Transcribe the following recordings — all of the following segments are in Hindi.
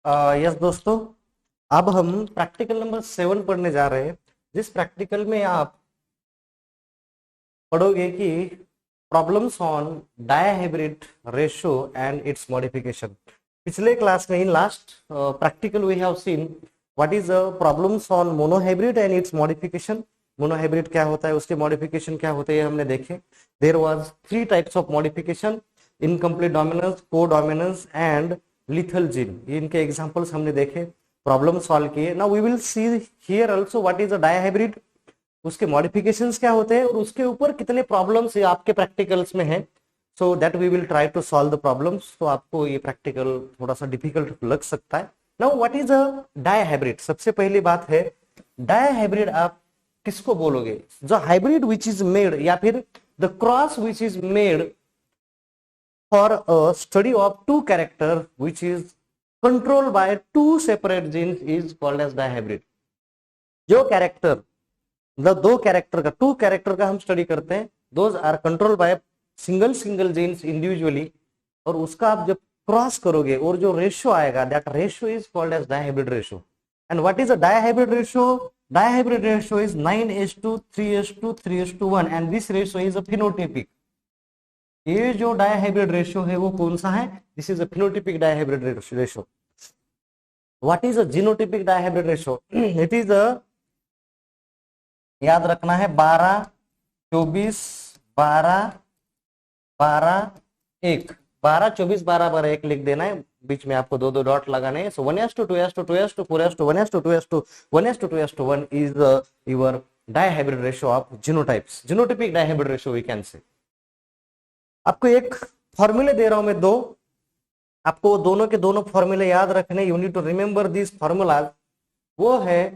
यस दोस्तों, अब हम प्रैक्टिकल नंबर 7 पढ़ने जा रहे हैं। जिस प्रैक्टिकल में आप पढ़ोगे कि problems on dihybrid ratio and its modification. पिछले क्लास में in last practical we have seen what is problems on monohybrid and its modification. Monohybrid क्या होता है, उसके मॉडिफिकेशन क्या होते हैं, हमने देखे। There was 3 types of modification: incomplete dominance, codominance and lethal gene. इनके एग्जांपल्स हमने देखे, प्रॉब्लम सॉल्व किए। Now we will see here also what is a dihybrid, उसके मॉडिफिकेशंस क्या होते हैं और उसके ऊपर कितने प्रॉब्लम्स आपके प्रैक्टिकल्स में है। So that we will try to solve the problems. तो आपको ये प्रैक्टिकल थोड़ा सा डिफिकल्ट लग सकता है। Now what is a dihybrid. सबसे पहली बात है, डायहाइब्रिड आप किसको बोलोगे? जो हाइब्रिड विच इज मेड, या फिर the cross which is made for a study of two character which is controlled by two separate genes is called as dihybrid। जो कैरेक्टर, मतलब दो कैरेक्टर का, टू कैरेक्टर का हम स्टडी करते हैं, those are controlled by single genes individually, और उसका आप जब क्रॉस करोगे और जो रेशियो आएगा, that ratio is called as dihybrid ratio. And what is a dihybrid ratio? Dihybrid ratio is 9:3:3:1 and this ratio is a phenotypic. ये जो डायहाइब्रिड रेशियो है वो कौन सा है? This is a phenotypic dihybrid ratio. What is a genotypic dihybrid ratio? It is a, याद रखना है, 12:24:12:12:1, 12:24:12:1 लिख देना है, बीच में आपको दो दो डॉट लगाने हैं। So 1:2:2:4:1:1:2:1 is your dihybrid ratio of genotypes, genotypic dihybrid ratio we can say. आपको एक फॉर्मूले दे रहा हूं मैं, दो, आपको दोनों के दोनों फॉर्मूले याद रखने। You need to remember this formulas. वो है,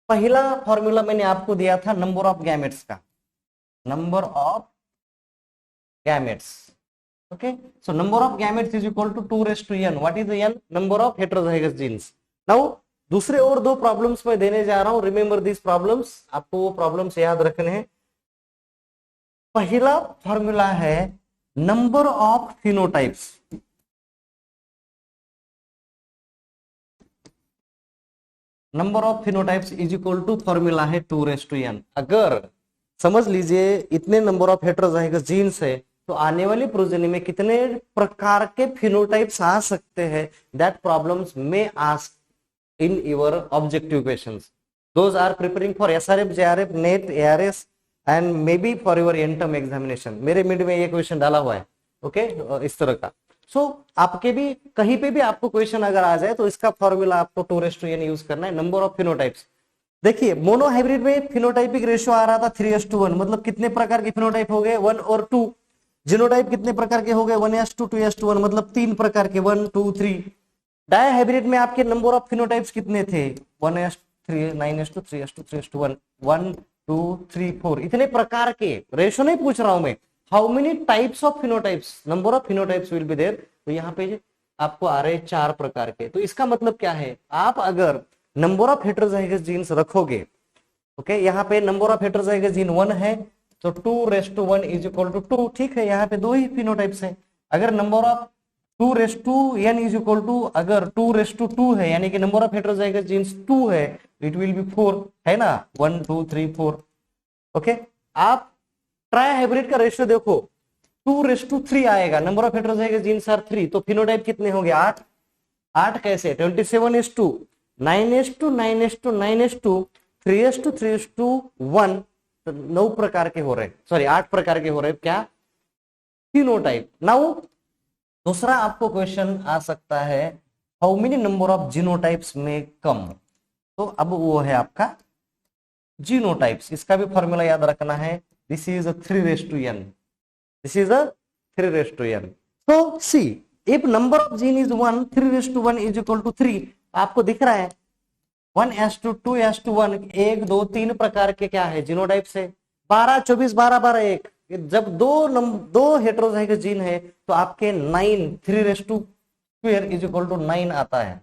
पहला फॉर्मूला मैंने आपको दिया था नंबर ऑफ गैमेट्स का, number of gametes. Okay, so number of gametes is equal to 2:n। What is n? Number of heterozygous genes. Now दूसरे और दो प्रॉब्लम्स मैं देने जा रहा हूं, रिमेंबर दिस प्रॉब्लम्स, आपको वो प्रॉब्लम्स याद रखने हैं। पहला फॉर्मूला है number of phenotypes. Number of phenotypes is equal to formula है 2:n। अगर समझ लीजिए इतने नंबर ऑफ हेटेरोजाइगस जीन्स है, तो आने वाली प्रोजेनी में कितने प्रकार के फिनोटाइप्स आ सकते हैं, दैट प्रॉब्लम्स में ask in your objective questions. Those are preparing for SRF, JRF, NET, ARS and may be for your एंटम एग्जामिनेशन। मेरे मिड में ये क्वेश्चन डाला हुआ है। ओके, इस तरह का। सो आपके भी कहीं पे भी आपको क्वेश्चन अगर आ जाए तो इसका फॉर्मूला आपको 2:n यूज करना है, नंबर ऑफ फिनोटाइप्स। देखिए, मोनोहाइब्रिड में फिनोटाइपिक रेशियो आ रहा था 3:1, मतलब कितने प्रकार के फिनोटाइप हो गए? 1 और 2। जीनोटाइप कितने प्रकार के हो गए? 1:2:1, मतलब 3 प्रकार के, 1 2 3। डायहाइब्रिड में आपके नंबर ऑफ फिनोटाइप्स कितने थे? 1:3, 9:3:3:1, 1 2 3 4, इतने प्रकार के। रेशियो नहीं पूछ रहा हूं मैं, how many types of phenotypes, number of phenotypes will be there. तो यहाँ पे आपको आ रहे 4 प्रकार के। तो इसका मतलब क्या है, आप अगर नंबर ऑफ हेटेरोजाइगस जीन्स रखोगे, ओके, यहाँ पे नंबर ऑफ हेटेरोजाइगस जीन 1 है, तो 2:1 इज इक्वल टू 2। ठीक है, यहाँ पे दो ही फिनोटाइप्स है। अगर number of 2:n is equal to, अगर 2:2 है, यानी कि नंबर ऑफ हेटेरोजाइगस जीन्स 2 है, इट विल बी 4, है ना, 1 2 3 4। ओके, आप ट्राई हाइब्रिड का रेशियो देखो, 2:3 आएगा, number of heterozygous genes are 3, तो फिनोटाइप कितने होंगे? 8। 8 कैसे? 27:2, 9:9, 9:9, 3:3:1, तो 9 प्रकार के हो रहे, सॉरी 8 प्रकार के हो रहे क्या? फिनोटाइप। नाउ दूसरा आपको क्वेश्चन आ सकता है, how many number of genotypes में कम। तो अब वो है आपका जीनोटाइप्स। इसका भी फॉर्मूला याद रखना है, this is a 3:n, this is a 3:n। तो see, if number of gene is 1, 3:1 is equal to 3। आपको दिख रहा है 1:2:1, 1 2 3 प्रकार के क्या है? जीनोटाइप्स है। 12:24:12:1, जब दो हेटेरोजाइगस जीन है तो आपके 9, 3:2 इज इक्वल टू 9 आता है।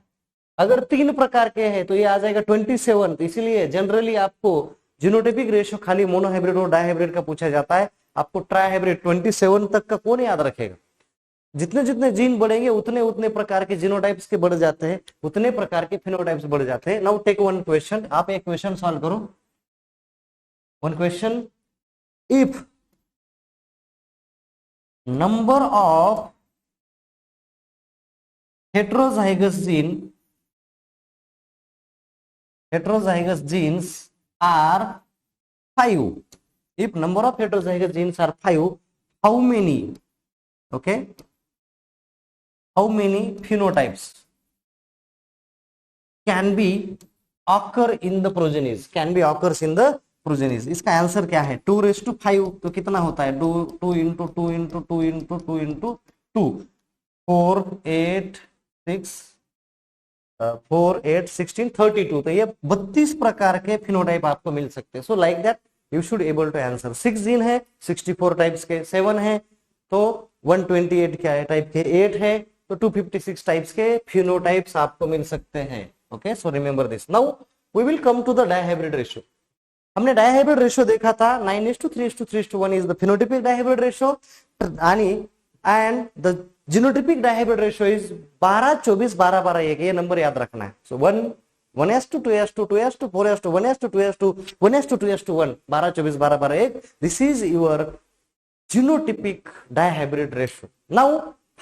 अगर 3 प्रकार के हैं तो ये आ जाएगा 27। तो इसीलिए जनरली आपको जीनोटाइपिक रेशियो खाली मोनोहाइब्रिड और डायहाइब्रिड का पूछा जाता है। आपको ट्राई हाइब्रिड 27 तक का कौन याद रखेगा? जितने जितने जीन बढ़ेंगे उतने उतने प्रकार के जीनोटाइप्स के बढ़ जाते हैं, उतने प्रकार के फिनोटाइप्स बढ़ जाते हैं। नाउ टेक वन क्वेश्चन, आप एक क्वेश्चन सॉल्व करो। One question, if number of heterozygous genes are 5. If number of heterozygous genes are 5, how many, okay, how many phenotypes can be occur in the progenies, can be occurs in the progenies? इसका आंसर क्या है? 2⁵, तो कितना होता है? 2 इंटू 2 इंटू 2 इंटू 2 इंटू 2, 4 8 6 4 8 16 32। तो ये 32 प्रकार के फिनोटाइप आपको मिल सकते हैं। So like that you should able to answer. 6 gene है, 64 टाइप्स के, 7 है तो 128 क्या है टाइप के, 8 है तो 256 टाइप्स के फिनोटाइप्स आपको मिल सकते हैं। Okay, so remember this. Now we will come to the dihybrid ratio. हमने डायहाइब्रिड रेशियो देखा था 9:3:3:1 is the phenotypic dihybrid ratio and the genotypic dihybrid ratio is 12:24:12:1। ये नंबर याद रखना है। So 1:2:2:2 2:4:1 1:2:2 1:2:1 12:24:12:1। This is your genotypic dihybrid ratio. Now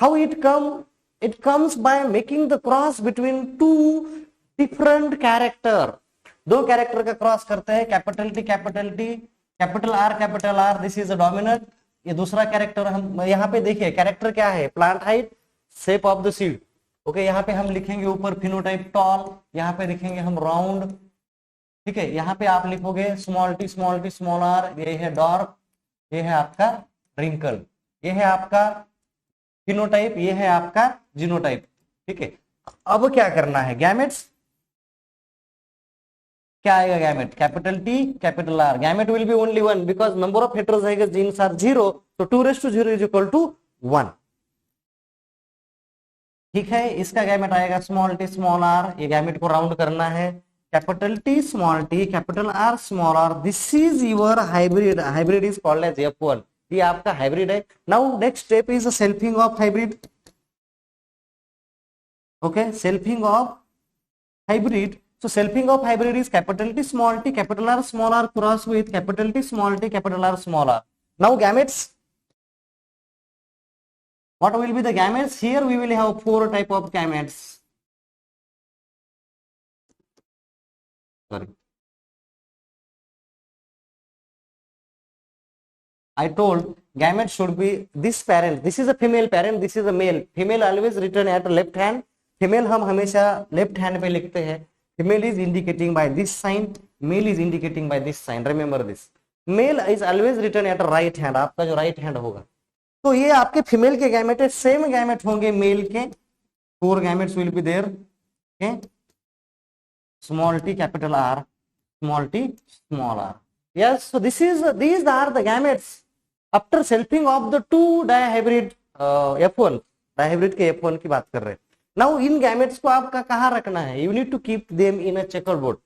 how it comes by making the cross between two different character। दो कैरेक्टर का क्रॉस करते हैं, capital T capital are, this is a dominant. ये दूसरा कैरेक्टर, हम यहाँ पे देखिए कैरेक्टर क्या है, plant height, shape of the seed. Okay, यहाँ पे हम लिखेंगे ऊपर फिनोटाइप टॉल, यहाँ पे लिखेंगे हम राउंड। ठीक है, यहाँ पे आप लिखोगे स्मॉल टी स्मॉल आर, ये है डार्क, ये है आपका रिंकल, ये है आपका फिनोटाइप, ये है आपका जीनोटाइप। ठीक है, अब क्या करना है, गैमेट्स क्या आएगा, gamete capital T capital R. Gamete will be only one because number of heterozygous genes are 0, तो 2�0 इज इक्वल टू 1। ठीक है, इसका गैमेट आएगा स्मॉल टी स्मॉल आर, ये गैमेट को राउंड करना है, capital T capital R small R. This is your hybrid. Hybrid is called as F1। ये आपका हाइब्रिड है। Now next step is selfing of hybrid. Okay, selfing of hybrid. So selfing of hybrid is capital T capital R small r cross with capital T capital R small r. Now gametes. What will be the gametes? Here we will have 4 type of gametes. Sorry. I told gametes should be this parent. This is a female parent. This is a male. Female always written at left hand. Female हम हमेशा left hand पे लिखते हैं। Female is indicating by this sign, male is indicating by this sign. Remember this. Male is always written at right hand. आपका जो right hand होगा, तो ये आपके फीमेल के गैमेट है, सेम गैमेट होंगे मेल के। 4 gametes will be there. Okay, small t capital R, small t small r. Yes, so these are the gametes after selfing of the 2 dihybrid F1। Dihybrid के F1 की बात कर रहे हैं। नाउ इन गैमेट्स को आपका कहाँ रखना है, you need to keep them in a checkerboard.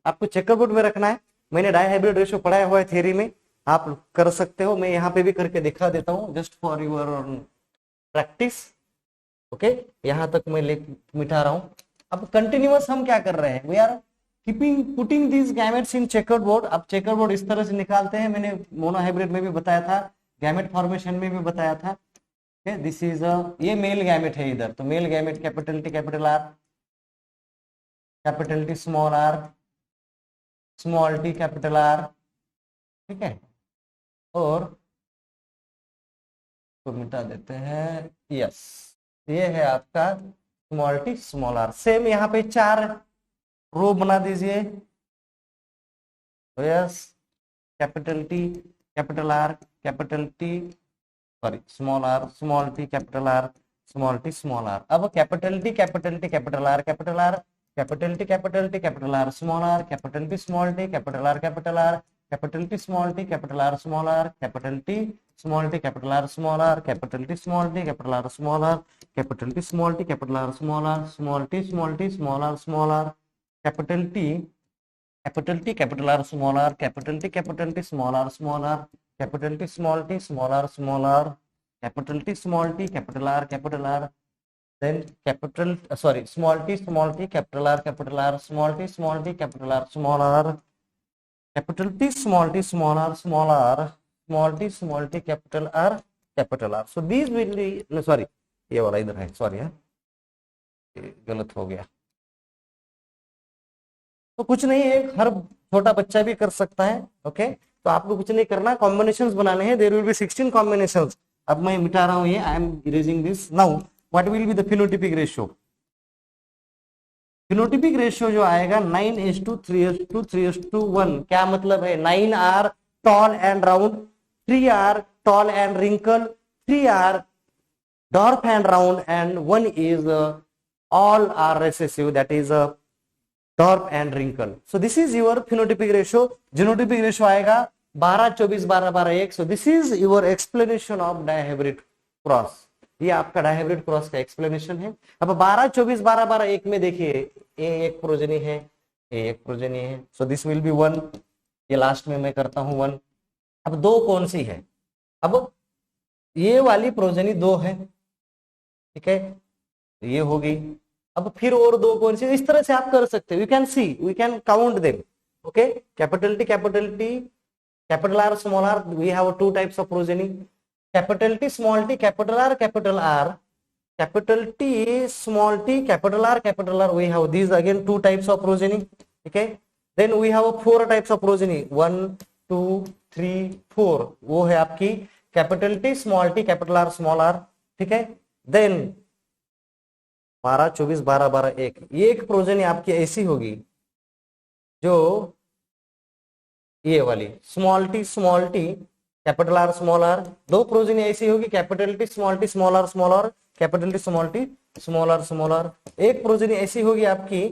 आपको चेकर बोर्ड में रखना है। मैंने डायहाइब्रिड रेशियो पढ़ाया हुआ है थ्योरी में, आप कर सकते हो। मैं यहाँ पे भी करके दिखा देता हूँ just for your practice. Okay, यहाँ तक मैं मिटा रहा हूँ। अब कंटिन्यूअस हम क्या कर रहे हैं, we are putting these gametes in checkerboard. अब चेकर बोर्ड इस तरह से निकालते हैं, मैंने मोनोहाइब्रिड में भी बताया था, गैमेट फॉर्मेशन में भी बताया था। दिस इज ये मेल गैमेट है इधर, तो male gamete capital T capital R, capital T small T capital are. ठीक है, और तो मिटा देते हैं। यस, ये है आपका small T small R. Same यहाँ पे 4 रो बना दीजिए। Yes, capital T capital R capital T sorry small T capital R small T small R. अब capital T capital R capital R, capital T capital R small R, capital T small T capital R capital R, capital T small T capital R small R, capital T small T capital R small R, capital T small T capital R small R, capital T small T capital R small R, small T small R, capital T capital R small R, capital T small R small R, capital T small R small R, capital T small T capital R then capital sorry small T capital R small T capital R small R capital T small R small R small T capital R so these will be sorry ये वाला इधर है सॉरी है गलत हो गया। तो कुछ नहीं है हर छोटा बच्चा भी कर सकता है ओके। तो आपको कुछ नहीं करना कॉम्बिनेशंस बनाने हैं देयर विल बी 16 कॉम्बिनेशंस। अब मैं मिटा रहा हूं ये I am erasing this now what will be the phenotypic ratio. Phenotypic ratio जो आएगा 9:3:3:1 क्या मतलब है 9 are tall and round 3 are tall and wrinkle 3 are dwarf and round and 1 is all are recessive that is a dwarf and wrinkle. So this is your phenotypic ratio. Genotypic ratio आएगा 12:24:12:1. So this is your explanation of dihybrid cross. ये आपका डायहाइब्रिड क्रॉस का एक्सप्लेनेशन है। अब 12:24:12:1 में देखिए ए एक प्रोजेनी है ए एक प्रोजेनी है सो दिस विल बी 1 ये लास्ट में मैं करता हूं 1। अब दो कौन सी है अब ये वाली प्रोजेनी 2 है ठीक है ये होगी। अब फिर और दो कौन सी इस तरह से आप कर सकते हो you can see we can count them okay. Capital T capital R small R we have 2 types of progeny capital T small T capital R capital T small T capital R we have these again 2 types of progeny ठीक है। Then we have 4 types of progeny 1 2 3 4 वो है आपकी capital T small T capital R small R ठीक है। देन 12:24:12:1 ये एक प्रोजेनी आपकी ऐसी होगी जो ये वाली small T capital R small R दो प्रोजेनी ऐसी होगी capital T small R capital T small R. एक प्रोजेनी ऐसी होगी आपकी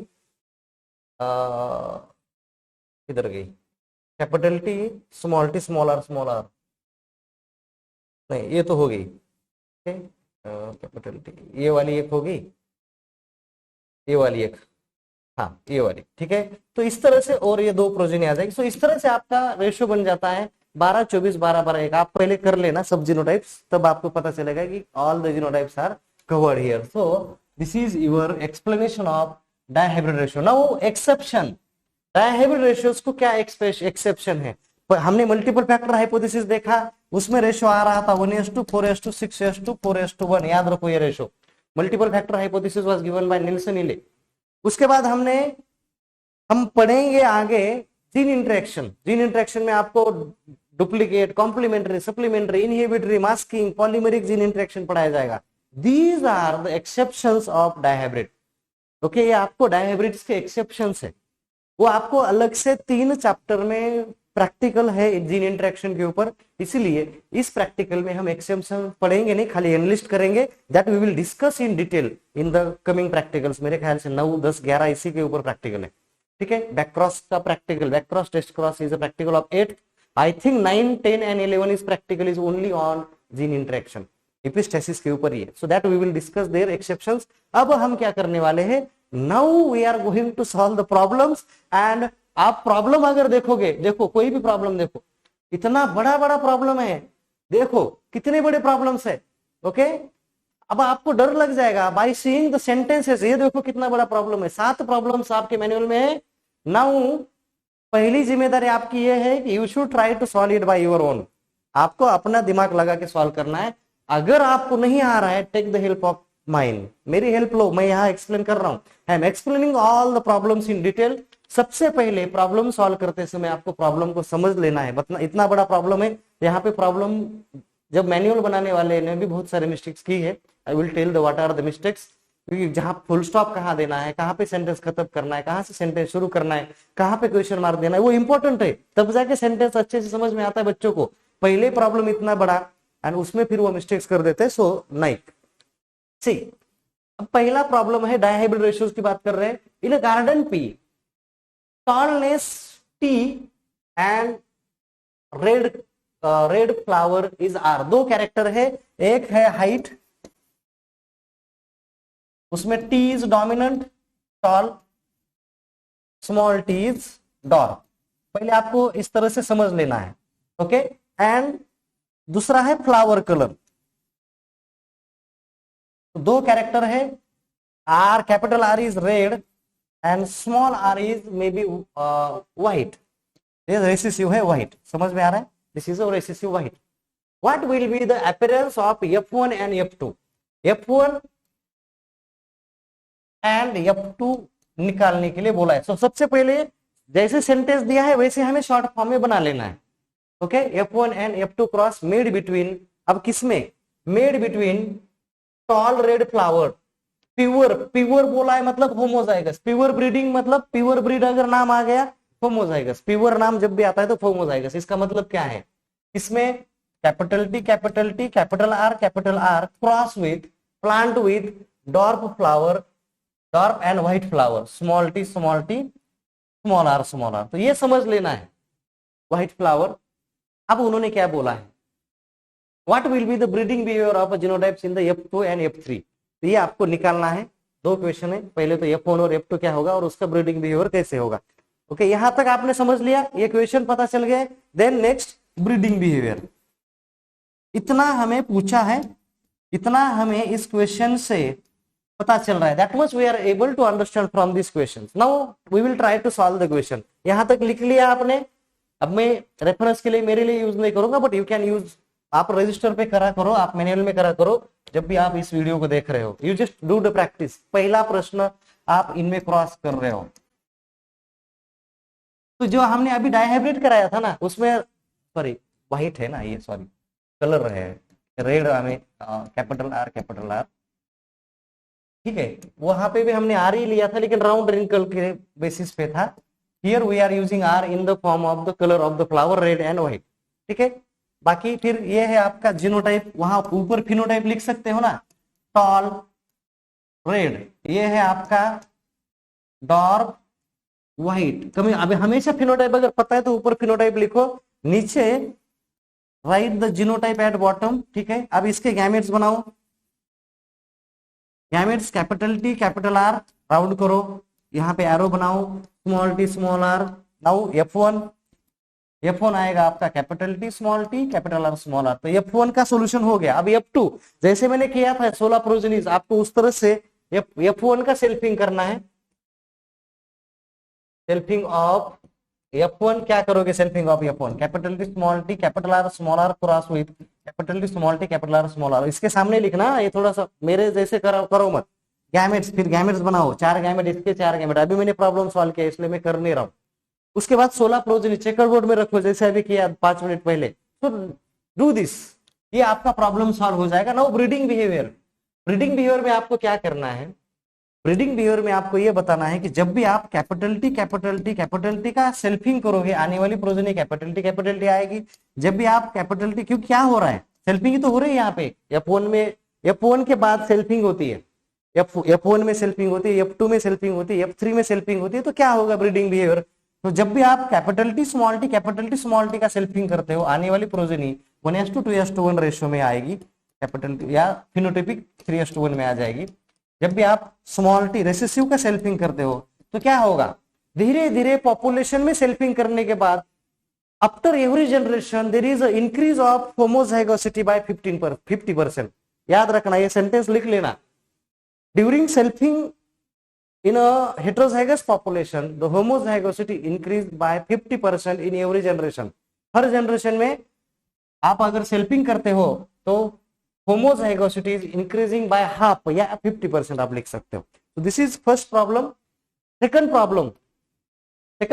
किधर गई कैपिटल टी स्मॉल आर नहीं ये तो हो गई कैपिटल टी ये वाली एक होगी ये वाली एक हाँ ये वाली ठीक है। तो इस तरह से और ये दो प्रोजेनी आ जाएगी। सो इस तरह से आपका रेशियो बन जाता है 12:24:12:1। आप पहले कर लेना सब जीनोटाइप्स तब आपको पता चलेगा कि all the genotypes are covered here. So this is your explanation of dihybrid ratio. Now exception dihybrid ratios को क्या एक्सेप्शन है हमने मल्टीपल फैक्टर हाइपोथेसिस देखा उसमें रेशियो आ रहा था 1:4 4:6 4:1 याद रखो ये ratio multiple factor hypothesis was given by Nilsson Ehle. उसके बाद हम पढ़ेंगे आगे जीन इंटरेक्शन में आपको duplicate complementary supplementary inhibitory masking polymeric gene interaction पढ़ाया जाएगा। These are the exceptions of dihybrid okay. ये आपको डायहाइब्रिड्स के एक्सेप्शंस है वो आपको अलग से 3 चैप्टर में प्रैक्टिकल है जीन इंटरेक्शन के ऊपर। इसीलिए इस प्रैक्टिकल में हम एक्सेप्शन पढ़ेंगे नहीं खाली एनालिस्ट करेंगे that we will discuss in detail in the coming practicals. मेरे ख्याल से 9 10 11 इसी के ऊपर प्रैक्टिकल है ठीक है। बैकक्रॉस का practical backcross test cross is a practical of 8 I think 9 10 and 11 is practical is only on gene interaction epistasis के ऊपर ही है। So that we will discuss their exceptions. अब हम क्या करने वाले हैं now we are going to solve the problems and आप प्रॉब्लम अगर देखोगे देखो कोई भी प्रॉब्लम देखो इतना बड़ा प्रॉब्लम है देखो कितने बड़े प्रॉब्लम्स है ओके। अब आपको डर लग जाएगा बाय सीइंग द सेंटेंसेस ये देखो कितना बड़ा प्रॉब्लम है 7 प्रॉब्लम्स आपके मैनुअल में है। नाउ पहली जिम्मेदारी आपकी ये है कि you should try to solve it by your own. आपको अपना दिमाग लगा के सॉल्व करना है। अगर आपको नहीं आ रहा है take the help of mind मेरी हेल्प लो मैं यहाँ एक्सप्लेन कर रहा हूँ I am explaining all the problems in detail. सबसे पहले प्रॉब्लम सॉल्व करते समय आपको प्रॉब्लम को समझ लेना है इतना बड़ा प्रॉब्लम है। यहाँ पे प्रॉब्लम जब मैनुअल बनाने वाले ने भी बहुत सारे मिस्टेक्स की है I will tell the what are the mistakes जहां फुल स्टॉप कहाँ देना है कहाँ पे सेंटेंस खत्म करना है कहाँ से सेंटेंस शुरू करना है कहाँ पे क्वेश्चन मार्क देना है वो इंपॉर्टेंट है तब जाके सेंटेंस अच्छे से समझ में आता है बच्चों को। पहले प्रॉब्लम इतना बड़ा एंड उसमें फिर वो मिस्टेक्स कर देते हैं। सो नाइक सी अब पहला प्रॉब्लम है डायहाइब्रिड रेशियोज की बात कर रहे हैं। In a garden pea tallness T and red flower is R। 2 character है एक है हाइट उसमें T is dominant tall small t is dwarf. पहले आपको इस तरह से समझ लेना है ओके। एंड दूसरा है फ्लावर कलर तो दो कैरेक्टर है, are capital R is red and small R is may be white, ये रेसिसिव है व्हाइट, समझ में आ रहा है, this is recessive white. What will be the appearance of F1 and F2, F1 and F2 निकालने के लिए बोला है। तो सबसे पहले जैसे सेंटेंस दिया है वैसे हमें शॉर्ट फॉर्म में बना लेना है। Okay, F1 and F2 cross made between, अब किसमें, made between tall red flower, pure, pure बोला है मतलब होमोजाइगस, प्योर ब्रीडिंग मतलब प्योर ब्रीड अगर नाम आ गया होमोजाइगस, प्योर नाम जब भी आता है तो होमोजाइगस। इसका मतलब क्या है, इसमें capital T capital T capital R cross with plant with dwarf flower, dwarf and white flower, small T small R, तो ये समझ लेना है व्हाइट फ्लावर। अब उन्होंने क्या बोला है, what will be the breeding behaviour of genotypes in the F2 and F3, तो ये आपको निकालना है। दो क्वेश्चन है, पहले तो F1 और F2 क्या होगा और उसका ब्रीडिंग बिहेवियर कैसे होगा। ओके, यहां तक आपने समझ लिया, ये क्वेश्चन पता चल गए। देन नेक्स्ट ब्रीडिंग बिहेवियर, इतना हमें पूछा है, इतना हमें इस क्वेश्चन से पता चल रहा है, that much we are able to understand from this question. Now we will try to solve the question. यहां तक लिख लिया आपने, अब मैं रेफरेंस के लिए मेरे लिए यूज नहीं करूंगा, बट यू कैन यूज, आप रजिस्टर पे करा करो, आप मैनुअल में करा करो, जब भी आप इस वीडियो को देख रहे हो, you just do the practice. पहला प्रश्न आप इनमें क्रॉस कर रहे हो, तो जो हमने अभी डायहाइब्रिड कराया था ना उसमें, सॉरी व्हाइट है ना ये, सॉरी कलर है रेड, हमें कैपिटल आर, ठीक है, वहां पे भी हमने आर ही लिया था लेकिन राउंड रिंकल के बेसिस पे था। Here we are using R in the form of the colour of the flower red and white, ठीक है। बाकी फिर ये है आपका जीनोटाइप, वहां ऊपर फिनोटाइप लिख सकते हो ना, टॉल रेड, ये है आपका डॉर्फ व्हाइट। कभी अभी हमेशा फिनोटाइप अगर पता है तो ऊपर फिनोटाइप लिखो, नीचे right the genotype at bottom, ठीक है। अब इसके गैमेट्स बनाओ, gametes capital T capital R, round करो, यहाँ पे एरो बनाओ, small T small R. Now F1 आएगा आपका capital T capital R small R, तो F1 का सोल्यूशन हो गया। अब F2 जैसे मैंने किया था 16 प्रोजेनिस, आपको उस तरह से F1 का सेल्फिंग करना है। सेल्फिंग ऑफ F1 क्या करोगे, selfing of F1 capital T capital R small R cross with capital T capital R small R. इसके सामने लिखना, ये थोड़ा सा मेरे जैसे करो मत। गैमेट्स, फिर गैमेट्स बनाओ, 4 गैमेट इसके, 4 गैमेट, अभी मैंने प्रॉब्लम सॉल्व किया इसलिए मैं कर नहीं रहा हूं। उसके बाद 16 प्रोजेनी चेकर बोर्ड में रखो जैसे अभी किया 5 मिनट पहले, तो डू दिस, ये आपका प्रॉब्लम सॉल्व हो जाएगा। Now breeding behaviour, breeding behaviour में आपको क्या करना है, ब्रीडिंग बिहेवियर में आपको यह बताना है कि जब भी आप कैपिटल टी का सेल्फिंग करोगे, आने वाली प्रोजेनी कैपिटल टी आएगी। जब भी आप कैपिटल टी, क्यों क्या हो रहा है, सेल्फिंग ही तो हो रही है यहाँ पे। F1 के बाद सेल्फिंग होती है, F1 में सेल्फिंग होती है, F2 में सेल्फिंग होती है, F3 में सेल्फिंग होती है, तो क्या होगा ब्रीडिंग बिहेवियर। तो जब भी आप कैपिटल टी स्मॉल टी का सेल्फिंग करते हो, आने वाली प्रोजेनी 1:2:1 रेशियो में आएगी, कैपिटल टी या फिनोटाइपिक 3:1 में आ जाएगी। जब भी आप स्मॉल टी रेसेसिव का सेल्फिंग करते हो तो क्या होगा, धीरे धीरे पॉपुलेशन में सेल्फिंग करने के बाद after every generation there is a increase of homozygosity by 50%। याद रखना, ये सेंटेंस लिख लेना। During selfing in a heterozygous population the homozygosity increased by 50% in every generation। Her generation में आप अगर सेल्फिंग करते हो तो homozygosity is increasing by half या 50% आप लिख सकते हो। तो this is first problem. Second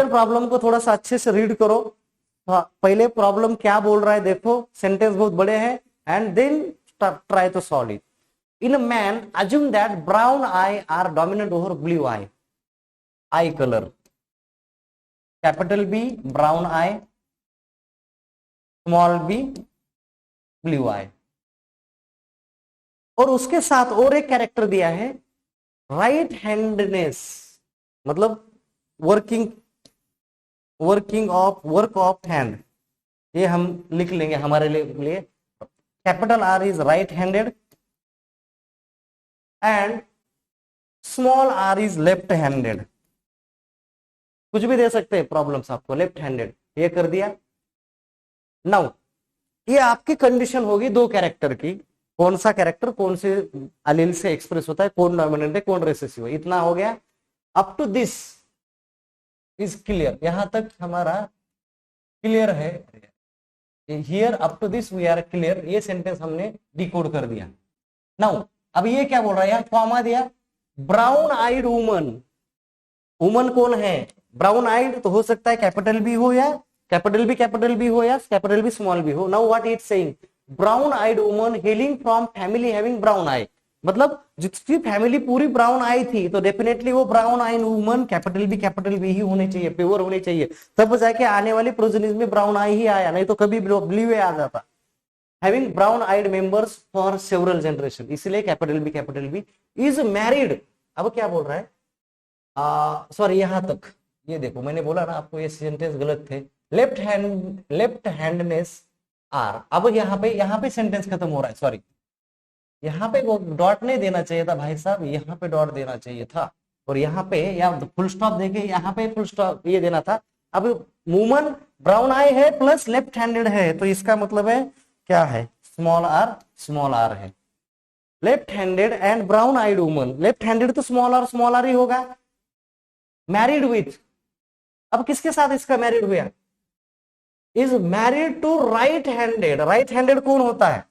problem को थोड़ा सा अच्छे से रीड करो। पहले प्रॉब्लम क्या बोल रहा है देखो, सेंटेंस बहुत बड़े हैं, and then try to solve it. In a man, assume that brown eye are dominant over blue eye. Eye color. Capital B, brown eye. Small b, blue eye. और उसके साथ और एक कैरेक्टर दिया है, राइट हैंडनेस, मतलब वर्क ऑफ हैंड। ये हम लिख लेंगे हमारे लिए। Capital R is right handed and small R is left handed. कुछ भी दे सकते हैं प्रॉब्लम्स आपको, लेफ्ट हैंडेड ये कर दिया। नाउ ये आपकी कंडीशन होगी दो कैरेक्टर की, कौन सा कैरेक्टर कौन से अलील से एक्सप्रेस होता है, कौन डोमिनेंट है कौन रिसेसिव है, इतना हो गया। Up to this is clear, यहां तक हमारा क्लियर है। Here up to this we are clear, ये सेंटेंस हमने डिकोड कर दिया। नाउ अब ये क्या बोल रहा है, यहाँ कॉमा दिया, ब्राउन आइड वुमन, वुमन कौन है, ब्राउन आइड तो हो सकता है कैपिटल बी हो या कैपिटल बी हो या कैपिटल बी स्मॉल बी हो। Now what it saying, brown eyed woman hailing from family having brown eye, मतलब जिसकी फैमिली पूरी ब्राउन आई थी तो डेफिनेटली वो brown eyed woman capital B ही होने चाहिए, प्योर होने चाहिए, तब जाके आने वाली प्रोजेनिस में ब्राउन आई ही आया, नहीं तो कभी ब्लू आ जाता। Having brown eyed members for several generation, इसलिए कैपिटल बी इज मैरिड। अब क्या बोल रहा है, सॉरी यहां तक ये देखो, मैंने बोला ना आपको ये सेंटेंस गलत थे, लेफ्ट हैंडनेस आर। अब यहाँ पे सेंटेंस खत्म हो रहा है, सॉरी यहाँ पे वो डॉट नहीं देना चाहिए था भाई साहब, यहाँ पे डॉट देना चाहिए था, और यहाँ पे या फुल स्टॉप देके यहाँ पे फुल स्टॉप ये देना था। अब वुमन ब्राउन आई है प्लस लेफ्ट हैंडेड है, तो इसका मतलब है क्या है, स्मॉल आर है, left handed and brown eyed woman, left handed तो स्मॉल आर ही होगा, मैरिड विथ, अब किसके साथ इसका मैरिड हुआ, is married to right handed. Right handed कौन होता है,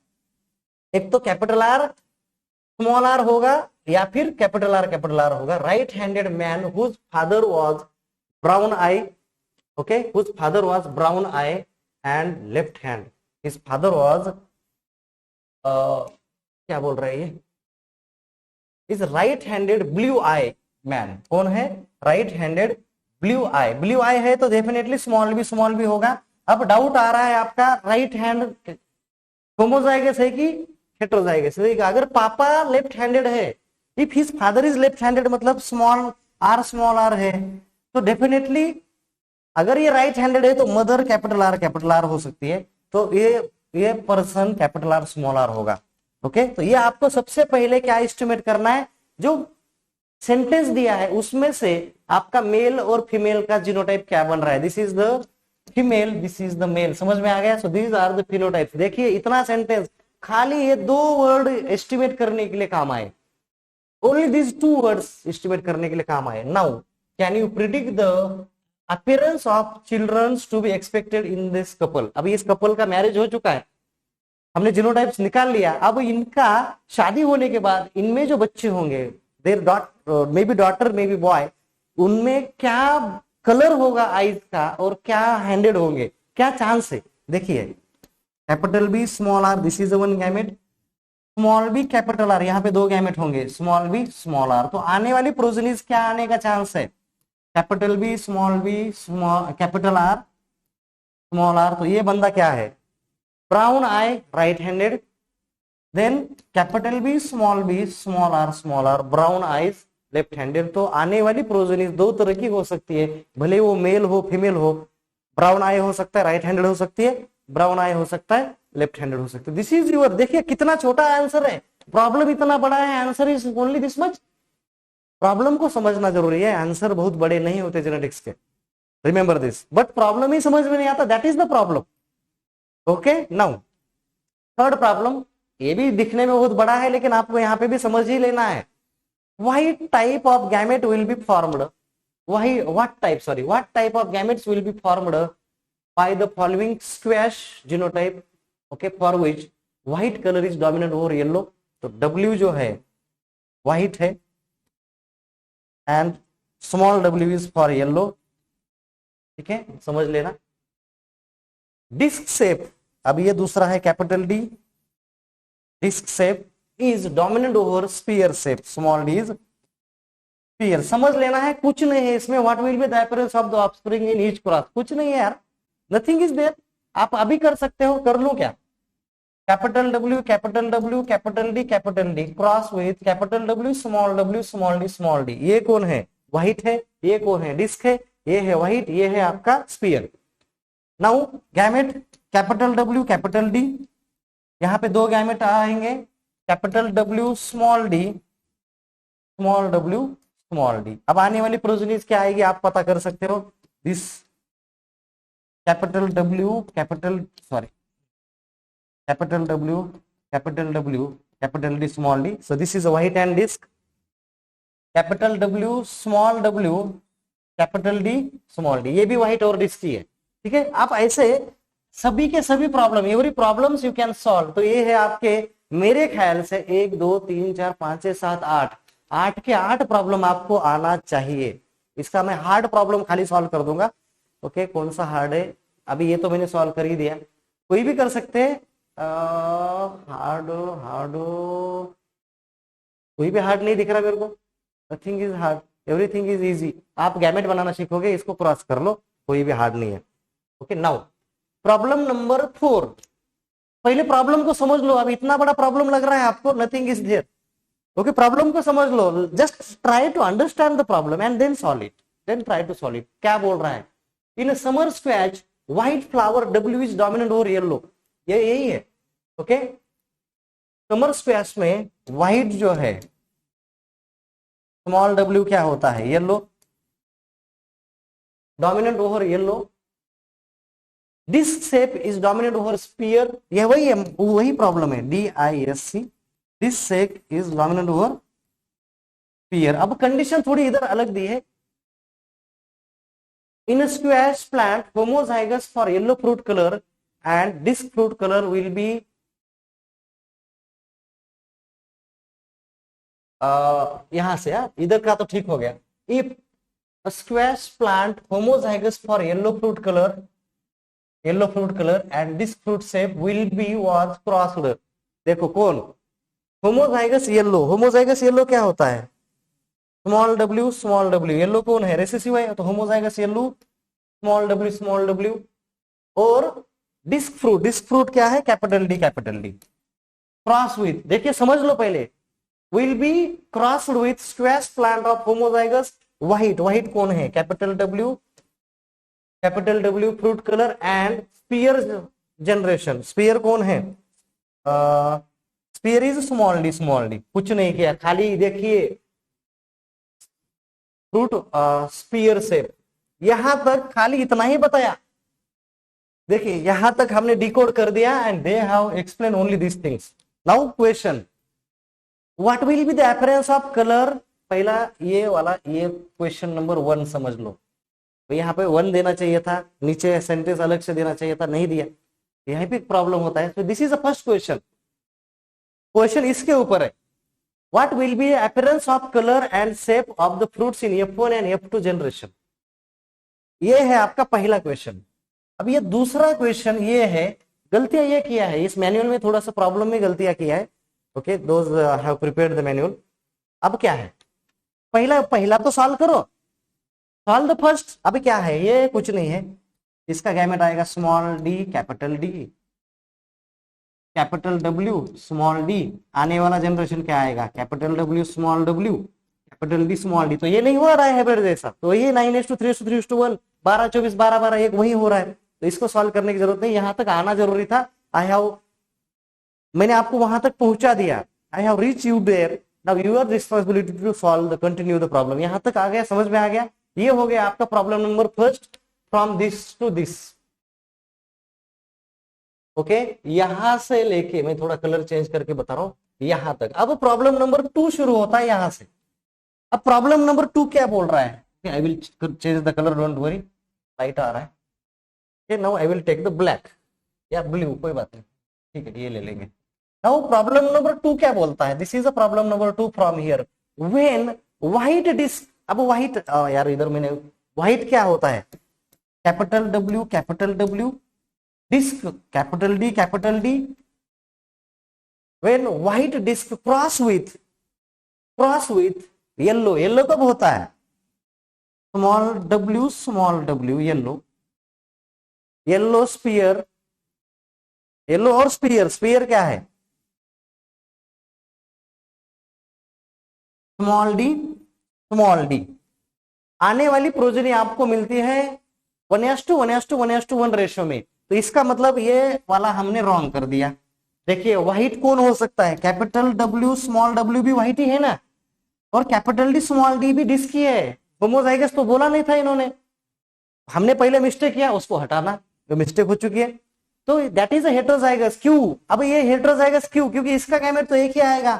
एक तो कैपिटल आर स्मॉल आर होगा या फिर कैपिटल आर होगा। Right handed man whose father was brown eye, okay, whose father was brown eye and left hand, his father was क्या बोल रहे हैं, is right handed blue eye man, कौन है, राइट हैंडेड ब्लू आई है तो डेफिनेटली स्मॉल बी होगा। अब डाउट आ रहा है आपका, राइट हैंड होमोजाइगस है कि हेटेरोजाइगस है, अगर पापा लेफ्ट हैंडेड है, if his father is left handed मतलब स्मॉल आर है, तो डेफिनेटली अगर ये राइट हैंडेड है तो मदर कैपिटल आर हो सकती है, तो ये person capital R small R होगा। ओके, तो ये आपको सबसे पहले क्या एस्टिमेट करना है, जो सेंटेंस दिया है उसमें से आपका मेल और फीमेल का जीनोटाइप क्या बन रहा है, this is the female, this is the male, समझ में आ गया। So these are the phenotypes. देखिए इतना सेंटेंस खाली ये 2 वर्ड एस्टिमेट करने के लिए काम आए, ओनली दिस 2 वर्ड्स एस्टिमेट करने के लिए काम आए। Now can you predict the appearance of childrens to be expected in this couple. अभी इस कपल का मैरिज हो चुका है, हमने जीनोटाइप्स निकाल लिया, अब इनका शादी होने के बाद इनमें जो बच्चे होंगे, there may be daughter may be boy, उनमें क्या कलर होगा आईज का और क्या हैंडेड होंगे, क्या चांस है। देखिए capital B small R, this is one gamete, small B capital R, यहाँ पे 2 गैमेट होंगे, स्मॉल बी स्मॉल आर, तो आने वाली प्रोजेनिस क्या आने का चांस है, capital B small capital R small R, तो ये बंदा क्या है, brown eye right handed, then capital B small R brown eyes left handed. तो आने वाली प्रोजेनिस 2 तरह की हो सकती है, भले वो मेल हो फीमेल हो, ब्राउन आई हो सकता है राइट हैंडेड हो सकती है, ब्राउन आई हो सकता है लेफ्ट हैंडेड हो सकता है। दिस इज यूर, देखिए कितना छोटा आंसर है, प्रॉब्लम इतना बड़ा है, answer is only this much. Problem को समझना जरूरी है, आंसर बहुत बड़े नहीं होते जेनेटिक्स के, रिमेंबर दिस, बट प्रॉब्लम ही समझ में नहीं आता, that is the problem. Okay, now third problem, ये भी दिखने में बहुत बड़ा है लेकिन आपको यहाँ पे भी समझ ही लेना है। What type of gamete will be formed? What type of gametes will be formed by the following squash genotype? Okay, for which white color is dominant over yellow. तो W जो है white है and small w is for yellow. ठीक है, समझ लेना। डिस्क शेप, अब ये दूसरा है capital D, disc shape is dominant over sphere shape, small D is sphere. समझ लेना है, कुछ नहीं है इसमें, what will be the appearance of the offspring in each cross, कुछ नहीं है यार, नथिंग इज देयर। आप अभी कर सकते हो, कर लो क्या, capital W capital D cross with capital W small D. ये कौन है, व्हाइट है, ये कौन है, डिस्क है, ये है व्हाइट, ये है आपका sphere. Now gamete capital W capital D, यहाँ पे 2 गैमेट आएंगे, कैपिटल डब्ल्यू स्मॉल डी। अब आने वाली प्रोजेनिस क्या आएगी आप पता कर सकते हो, this capital W capital capital W, capital D, small d. So this is a white and disk. Capital W, small w, capital D, small d. ये भी व्हाइट और डिस्क ही है. ठीक है. आप ऐसे सभी के सभी problem, every problems you can solve. तो ये है आपके, मेरे ख्याल से 1 2 3 4 5 6 7 8, 8 के 8 प्रॉब्लम आपको आना चाहिए. इसका मैं हार्ड प्रॉब्लम खाली सॉल्व कर दूंगा. ओके, कौन सा हार्ड है? अभी ये तो मैंने सॉल्व कर ही दिया. कोई भी कर सकते हैं. हार्ड हार्ड कोई भी हार्ड नहीं दिख रहा मेरे को. Nothing is hard, everything is easy. आप गैमेट बनाना सीखोगे, इसको क्रॉस कर लो, कोई भी हार्ड नहीं है. Okay, now problem number 4. पहले प्रॉब्लम को समझ लो. अब इतना बड़ा प्रॉब्लम लग रहा है आपको, nothing is there. Okay, problem को समझ लो. Just try to understand the problem and then solve it. Then try to solve it. क्या बोल रहा है? In summer squash white flower W is dominant over yellow. ये यही है. ओके, समर स्क्वैच में व्हाइट जो है, स्मॉल w क्या होता है? Yellow, dominant over yellow. Disc shape is dominant over spear. ये वही है, वही प्रॉब्लम है. DISC, disc shape is dominant over sphere. अब कंडीशन थोड़ी इधर अलग दी है. इन a squash plant, homozygous for yellow fruit color and disc fruit color will be यहां से, इधर का तो ठीक हो गया. If a squash plant homozygous for yellow fruit color and disc fruit shape will be was crossed. देखो कौन? homozygous yellow क्या होता है? Small w. येलो कौन है? रेसेसिव है, तो होमोजाइगस येलो, स्मॉल w. और डिस्क फ्रूट क्या है? Capital D. क्रॉस विथ, देखिए समझ लो पहले, will be crossed with squash plant of homozygous white कौन है? Capital W fruit colour and sphere generation. Sphere कौन है? Sphere is small d. कुछ नहीं किया, खाली देखिए फ्रूट स्पीयर शेप. यहां तक खाली इतना ही बताया. देखिए यहां तक हमने डिकोड कर दिया and they have explain only this things. Now question, what will be the appearance of colour? पहला ये वाला, ये क्वेश्चन नंबर 1 समझ लो. तो यहाँ पे 1 देना चाहिए था, नीचे सेंटेंस अलग से देना चाहिए था, नहीं दिया. यहीं पे प्रॉब्लम होता है. तो this is the first question इसके ऊपर है. What will be appearance of color and shape of the fruits in F1 and F2 generation? ये है आपका पहला क्वेश्चन. अब ये दूसरा क्वेश्चन ये है, गलतियां ये किया है इस मैनुअल में, थोड़ा सा प्रॉब्लम में गलतियां किया है. Okay, those have prepared the manual. अब क्या है? पहला तो सॉल्व करो. Solve the first. अब क्या है? ये कुछ नहीं है. इसका गैमेट आएगा small d, capital D, capital W, small d. आने वाला जनरेशन क्या आएगा? Capital W, small w, capital D, small d. तो ये नहीं हो रहा है हाइब्रिड जैसा. तो ये 9:3:3:1, 12:24, 12:12 एक वही हो रहा है. तो इसको सॉल्व करने की जरूरत नहीं. यहां तक आना जरूरी था. मैंने आपको वहां तक पहुंचा दिया. I have reach you there. Now your responsibility to solve the continue the problem. यहां तक आ गया, समझ में आ गया. ये हो गया आपका problem number first, from this to this. Okay, यहां से लेके, मैं थोड़ा कलर चेंज करके बता रहा हूं, यहां तक. अब प्रॉब्लम नंबर 2 शुरू होता है यहां से. अब प्रॉब्लम नंबर 2 क्या बोल रहा है? I will change the colour, don't worry. Light आ रहा है. Okay, now I will take the black या ब्लू, कोई बात नहीं. ठीक है, ये ले लेंगे. नाउ प्रॉब्लम नंबर 2 क्या बोलता है? This is a problem number 2 from here. When white disc. अब व्हाइट, यार इधर मैंने, व्हाइट क्या होता है? Capital W, disc capital D. When white disk cross with yellow कब होता है? Small w, yellow sphere. Yellow और स्पीयर क्या है? Small d. आने वाली प्रोजेनी आपको मिलती है 1:1:1:1 रेशियो में. तो इसका मतलब ये वाला हमने रॉन्ग कर दिया. देखिए व्हाइट कौन हो सकता है? कैपिटल W, स्मॉल w भी व्हाइट ही है ना, और कैपिटल D, स्मॉल d भी डिस्क ही है. होमोजाइगस तो बोला नहीं था इन्होंने. हमने पहले मिस्टेक किया, उसको हटाना, जो मिस्टेक हो चुकी है. तो दैट इज हेटेरोजाइगस। क्यों? अब ये हेटेरोजाइगस क्यों? क्योंकि इसका गैमेट तो एक ही आएगा,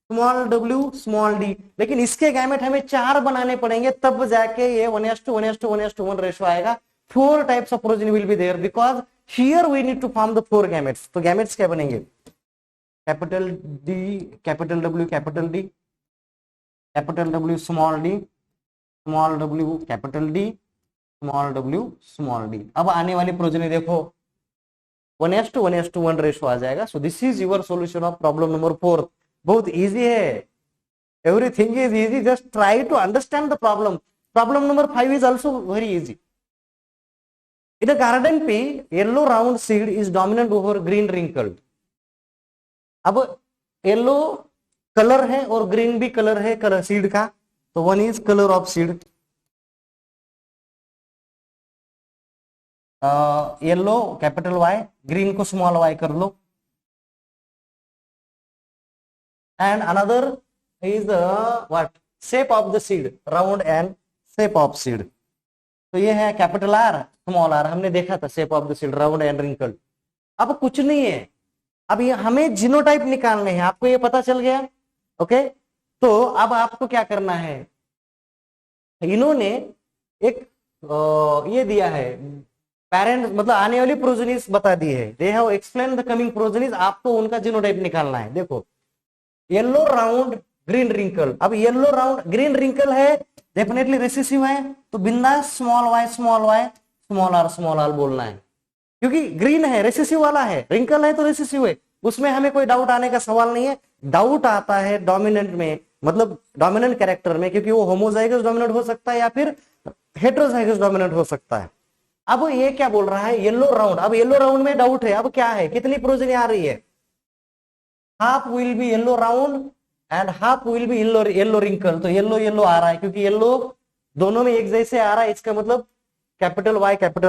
स्मॉल w स्मॉल d, लेकिन इसके गैमेट हमें 4 बनाने पड़ेंगे, तब जाके ये 1:1:1:1 रेशो आएगा। 4 types of progeny will be there because here we need to form the 4 gametes. तो गैमेट्स क्या बनेंगे? Capital D, capital W, capital D, capital W small d, small w capital D, small w small d। अब आने वाली प्रोजेनी देखो 1:1:1 रेशो आ जाएगा। So this is your solution of problem number 4। बहुत इजी है, everything is easy, just try to understand the problem. Problem number 5 is also very easy. In a garden pea yellow round seed is dominant over green wrinkled. अब येलो कलर है और ग्रीन भी कलर है कलर सीड का, तो one is colour of seed yellow capital Y, green को स्मॉल वाई कर लो, and another is what shape of the seed, round and shape of seed. तो ये है कैपिटल आर स्मॉल आर, हमने देखा था shape of the seed round and wrinkled. अब कुछ नहीं है, अब ये हमें जीनोटाइप निकालने हैं, आपको ये पता चल गया। ओके, तो अब आपको क्या करना है, इन्होंने एक ये दिया है पेरेंट, मतलब आने वाली प्रोजेनिस बता दी है, they have explain the coming progenies, आपको उनका जीनोटाइप निकालना है। देखो येलो राउंड ग्रीन रिंकल, अब येलो राउंड ग्रीन रिंकल है, डेफिनेटली रिसेसिव है, तो बिंदास स्मॉल वाई स्मॉल आर बोलना है, क्योंकि ग्रीन है रिसेसिव वाला है, रिंकल है तो रिसेसिव है, उसमें हमें कोई डाउट आने का सवाल नहीं है। डाउट आता है डोमिनेंट में, मतलब डोमिनेंट कैरेक्टर में, क्योंकि वो होमोजाइगस डोमिनेंट हो सकता है या फिर हेटेरोजाइगस डोमिनेंट हो सकता है। अब ये क्या बोल रहा है, येलो राउंड, अब येलो राउंड में डाउट है, अब क्या है, कितनी प्रोजेनी आ रही है, half will be yellow round and half will be yellow wrinkle. तो येलो येलो आ रहा है, क्योंकि येलो दोनों में एक जैसे आ रहा है, इसका मतलब कैपिटल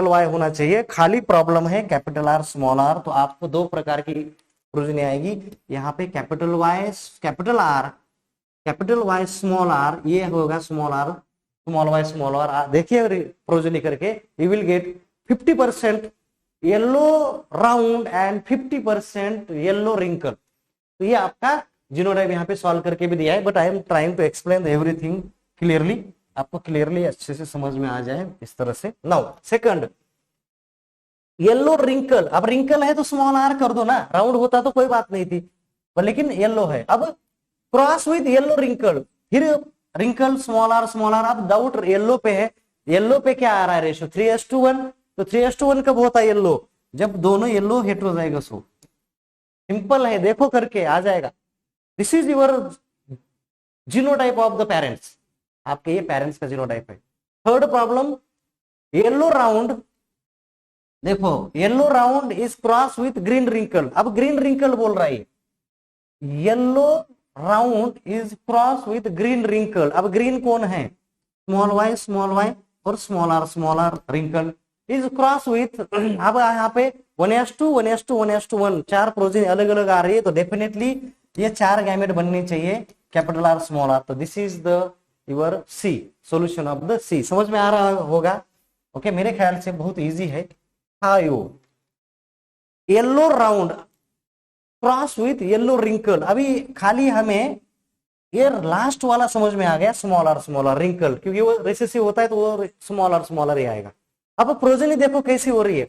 वाई होना चाहिए। खाली प्रॉब्लम है कैपिटल आर स्मॉल आर, तो आपको 2 प्रकार की प्रोजेनी आएगी, यहाँ पे capital Y capital R, capital Y small R, ये होगा small R small Y small R. देखिए प्रोजेनी करके, you will get 50% yellow round and 50% yellow wrinkle. तो ये आपका जीनोटाइप यहाँ पे सॉल्व करके भी दिया है, but I am trying to explain everything clearly, आपको क्लियरली अच्छे से समझ में आ जाए इस तरह से। नाउ सेकंड येलो रिंकल, अब रिंकल है तो स्मॉल आर कर दो ना, राउंड होता तो कोई बात नहीं थी, पर लेकिन येलो है। अब क्रॉस विद येलो रिंकल, फिर रिंकल स्मॉल आर, अब डाउट येलो पे है, येलो पे क्या आ रहा है रेशो 3:1, तो 3:1 कब होता है येलो, जब दोनों येलो हेटेरोजाइगस हो। सिंपल है, देखो करके आ जाएगा। This is your genotype of the parents, आपके ये पेरेंट्स का जीनोटाइप है। थर्ड प्रॉब्लम येलो राउंड, देखो yellow round is cross with green wrinkle, अब ग्रीन रिंकल बोल रहा है, yellow round is cross with green wrinkle. अब ग्रीन कौन है, स्मॉल वाई और small R wrinkle is cross with, अब यहाँ पे 1:1:1:1 4 प्रोजेनी अलग अलग आ रही है, तो डेफिनेटली ये 4 गैमेट बनने चाहिए, कैपिटल आर स्मॉल आर। तो this is the your C, solution of the C. समझ में आ रहा होगा? ओके, मेरे ख्याल से बहुत इजी है। Yellow round cross with yellow wrinkle, अभी खाली हमें ये लास्ट वाला समझ में आ गया, स्मॉल आर रिंकल, क्योंकि वो रिसेसिव होता है तो वो स्मॉल आर ही आएगा। अब प्रोजेनी देखो कैसी हो रही है,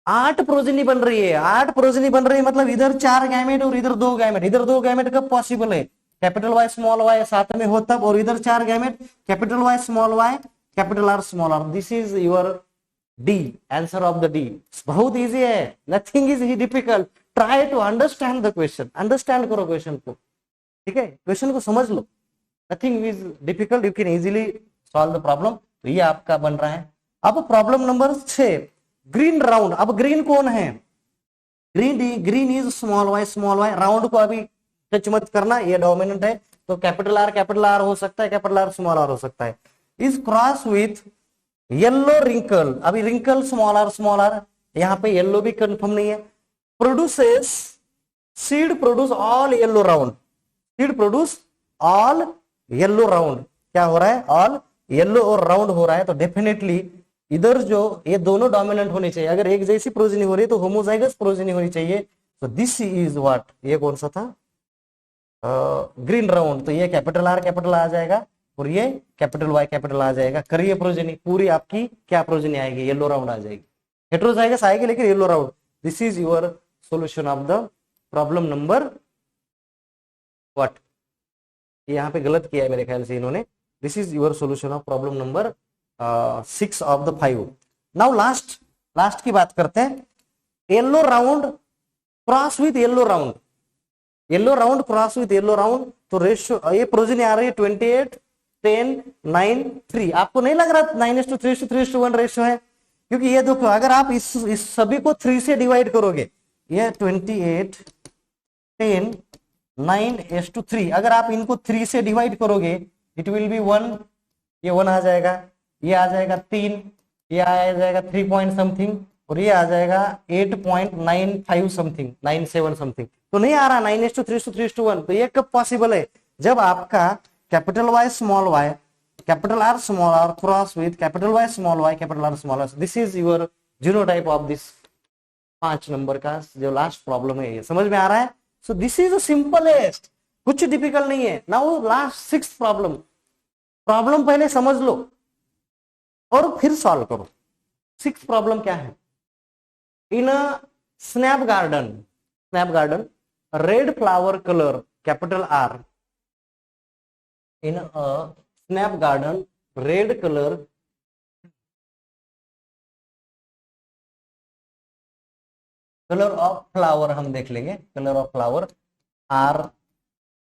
8 प्रोजेनी बन रही है, 8 प्रोजेनी बन रही है, मतलब इधर 4 गैमेट और इधर 2 गैमेट, इधर 2 गैमेट कब पॉसिबल है, कैपिटल वाई स्मॉल वाई साथ में हो तब, और इधर 4 gamete, capital Y capital R small R. This is your D, answer of the D. बहुत इजी है, nothing is difficult, try to understand the question, understand करो क्वेश्चन को, ठीक है, क्वेश्चन को समझ लो, nothing is difficult, you can easily solve the problem. तो ये आपका बन रहा है। अब प्रॉब्लम नंबर 6, ग्रीन राउंड, अब ग्रीन कौन है, green is small Y, round को अभी टच मत करना, ये डोमिनेंट है, तो कैपिटल आर हो सकता है, कैपिटल आर स्मॉल आर हो सकता है, is cross with yellow wrinkle, अभी रिंकल स्मॉल आर, यहाँ पे येलो भी कंफर्म नहीं है, produces seed produce all yellow round, seed produce all yellow round, क्या हो रहा है, ऑल येलो और राउंड हो रहा है, तो डेफिनेटली इधर जो ये दोनों डोमिनेंट होनी चाहिए, अगर एक जैसी प्रोजेनी हो रही है तो होमोजाइगस प्रोजेनी होनी चाहिए। तो दिस इज व्हाट, ये कौन सा था, ग्रीन राउंड, तो ये कैपिटल आर कैपिटल आ जाएगा और ये कैपिटल वाई कैपिटल आ जाएगा। करिए प्रोजेनी, पूरी आपकी क्या प्रोजेनी आएगी, येलो राउंड आ जाएगी, हेट्रोजाइगस आएगी लेकिन yellow round. This is your solution of the problem number what, यहाँ पे गलत किया है मेरे ख्याल से इन्होंने। This is your solution of problem number 6 of the 5। Now last की बात करते हैं। Yellow round cross with yellow round, yellow round cross with yellow round, तो रेशियो ये प्रोजेनी आ रही है 28 10 9 3। आपको नहीं लग रहा 9:3:3:1 रेशियो है, क्योंकि ये देखो अगर आप इस सभी को 3 से डिवाइड करोगे, ये 28 10 9:3, अगर आप इनको 3 से डिवाइड करोगे इट विल बी 1, ये 1 आ जाएगा, ये आ जाएगा 3, ये आ जाएगा 3 पॉइंट समथिंग, और ये आ जाएगा 8.95 समथिंग 97 समथिंग। तो नहीं आ रहा 9:3:3:1। तो ये कब पॉसिबल है, जब आपका capital Y small Y capital R small R cross with capital Y small Y capital R small R. This is your genotype of this 5 number का जो लास्ट प्रॉब्लम है। ये समझ में आ रहा है? सो दिस इज द सिंपलेस्ट, कुछ डिफिकल्ट नहीं है। Now last 6th problem, problem पहले समझ लो और फिर सॉल्व करो। 6th प्रॉब्लम क्या है, in a snap garden red flower colour capital R, in a snap garden red colour of flower, हम देख लेंगे colour of flower R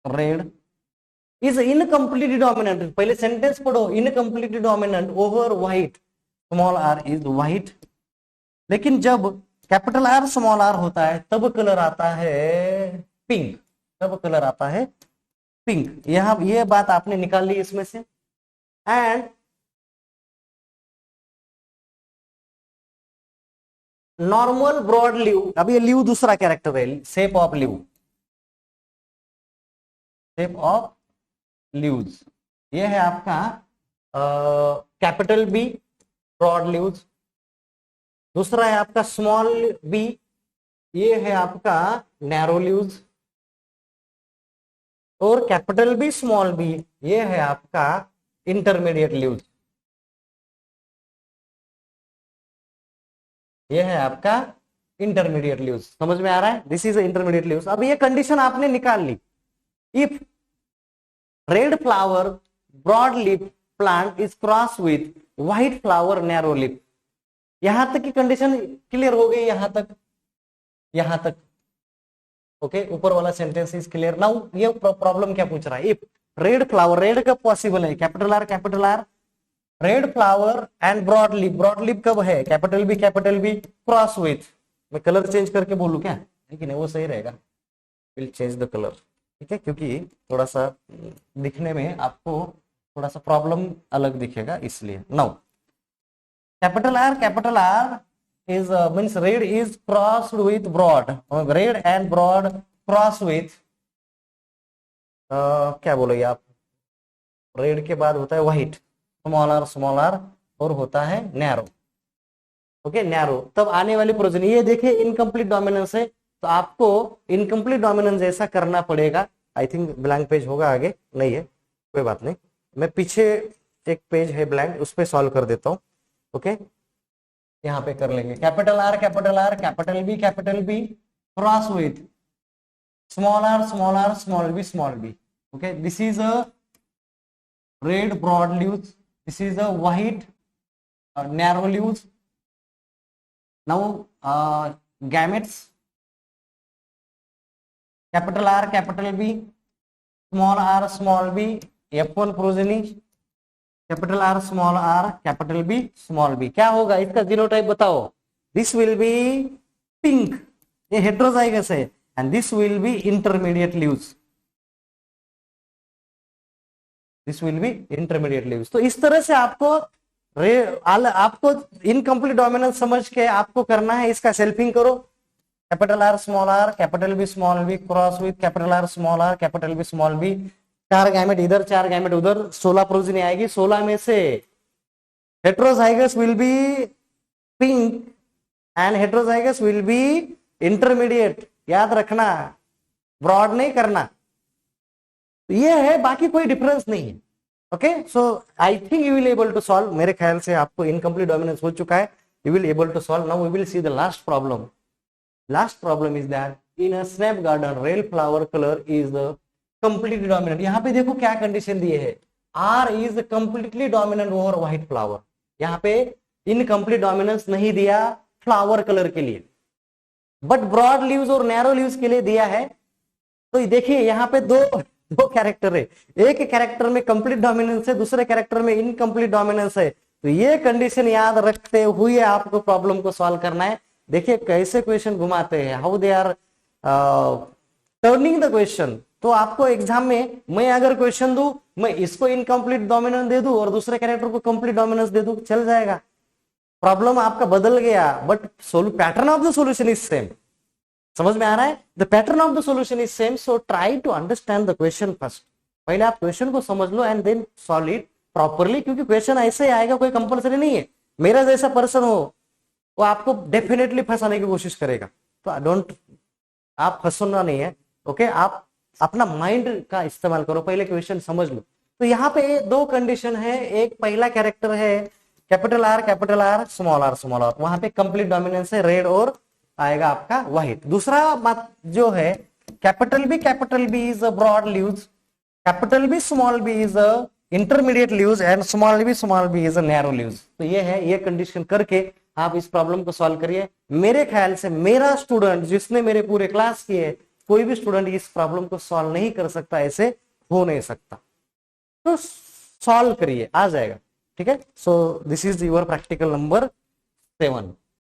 red is incompletely dominant. पहले सेंटेंस पढ़ो, incompletely dominant over white, small R is white. लेकिन जब कैपिटल आर स्मॉल आर होता है तब कलर आता है पिंक, तब कलर आता है पिंक। यहां ये बात आपने निकाल ली इसमें से। एंड नॉर्मल ब्रॉड लीव, अब ये लीव दूसरा कैरेक्टर है, shape of leave, shape of leaves, ये है आपका कैपिटल बी ब्रॉड लीव्स। दूसरा है आपका स्मॉल बी, ये है आपका नैरो लीव्स। और कैपिटल बी स्मॉल बी, ये है आपका इंटरमीडिएट लीव्स, ये है आपका इंटरमीडिएट लीव्स। समझ में आ रहा है? This is intermediate leaves. अब ये कंडीशन आपने निकाल ली, if red flower broad leaf plant is cross with white flower narrow leaf. यहां तक की कंडीशन क्लियर हो गई, यहां तक ओके। ऊपर वाला सेंटेंस इज क्लियर। नाउ ये प्रॉब्लम क्या पूछ रहा है, इफ रेड फ्लावर, रेड कब पॉसिबल है, capital R red flower and broad leaf कब है, कैपिटल बी क्रॉस विथ, मैं कलर चेंज करके बोलूं क्या, लेकिन वो सही रहेगा, विल चेंज द कलर, ठीक है, क्योंकि थोड़ा सा दिखने में आपको थोड़ा सा प्रॉब्लम अलग दिखेगा इसलिए। Now capital R is means red is crossed with broad, red and broad cross with क्या बोलोगे आप, रेड के बाद होता है व्हाइट, स्मॉल आर और होता है नैरो, ओके नैरो। तब आने वाली प्रोजेनी, ये देखिए इनकम्प्लीट डोमिनेंस है, तो आपको इनकम्प्लीट डोमिनेंस ऐसा करना पड़ेगा। आई थिंक ब्लैंक पेज होगा, आगे नहीं है, कोई बात नहीं, मैं पीछे एक पेज है ब्लैंक, उस पर सॉल्व कर देता हूँ, ओके। यहाँ पे कर लेंगे capital R capital B cross with small R small B, okay. This is a red broad leaves, this is a white narrow leaves. Now gametes capital B small B F1 progeny, capital R capital B small B. क्या होगा इसका जीनोटाइप बताओ, दिस विल बी पिंक, ये हेट्रोजाइगस है, and this will be intermediate leaves, this will be intermediate leaves. तो इस तरह से आपको आपको इनकम्प्लीट डोमिनेंस समझ के आपको करना है, इसका सेल्फिंग करो, capital R capital B cross with capital R capital B small B, 4 gamete इधर 4 गैमेट उधर, 16 प्रोजेनी आएगी। 16 में से heterozygous will be pink and heterozygous will be intermediate, याद रखना, ब्रॉड नहीं करना। ये है, बाकी कोई डिफरेंस नहीं है। Okay, so I think you will able to solve. मेरे ख्याल से आपको इनकम्प्लीट डोमिनेंस हो चुका है, you will able to solve. Now we will see the last problem. Last problem is that in a snap garden red flower colour is the completely dominant. यहाँ पे देखो क्या कंडीशन दिए है, R is completely dominant over white flower. यहाँ पे इनकम्प्लीट डोमिनेंस नहीं दिया फ्लावर कलर के लिए, बट ब्रॉड लीव्स और नैरो लीव्स के लिए दिया है। तो देखिए यहाँ पे दो कैरेक्टर है, एक कैरेक्टर में कंप्लीट डोमिनेंस है, दूसरे कैरेक्टर में इनकम्प्लीट डोमिनेंस है। तो ये कंडीशन याद रखते हुए आपको प्रॉब्लम को सॉल्व करना है। देखिए कैसे क्वेश्चन घुमाते हैं, how they are turning the question. तो आपको एग्जाम में मैं अगर क्वेश्चन दूं, मैं इसको इनकम्प्लीट डोमिनेंस दे दूं और दूसरे कैरेक्टर को कंप्लीट डोमिनेंस दे दूं, चल जाएगा, प्रॉब्लम आपका बदल गया, but pattern of the solution is same. समझ में आ रहा है? The pattern of the solution is same, so try to understand the question first. पहले आप क्वेश्चन को समझ लो and then solve it properly, क्योंकि क्वेश्चन ऐसे ही आएगा, कोई कंपलसरी नहीं है। मेरा जैसा पर्सन हो वो आपको डेफिनेटली फंसाने की कोशिश करेगा, तो डोंट, आप फंसना नहीं है। ओके, आप अपना माइंड का इस्तेमाल करो, पहले क्वेश्चन समझ लो। तो यहाँ पे दो कंडीशन है, एक पहला कैरेक्टर है कैपिटल आर स्मॉल आर, वहां पे कंप्लीट डोमिनेंस है, रेड और आएगा आपका व्हाइट। दूसरा बात जो है, capital B is a broad leaves, capital B small B is a intermediate leaves and small B is a narrow leaves. तो ये है, ये कंडीशन करके आप इस प्रॉब्लम को सॉल्व करिए। मेरे ख्याल से मेरा स्टूडेंट जिसने मेरे पूरे क्लास किए, कोई भी स्टूडेंट इस प्रॉब्लम को सॉल्व नहीं कर सकता, ऐसे हो नहीं सकता। तो सॉल्व करिए, आ जाएगा। ठीक है, सो this is your practical number 7।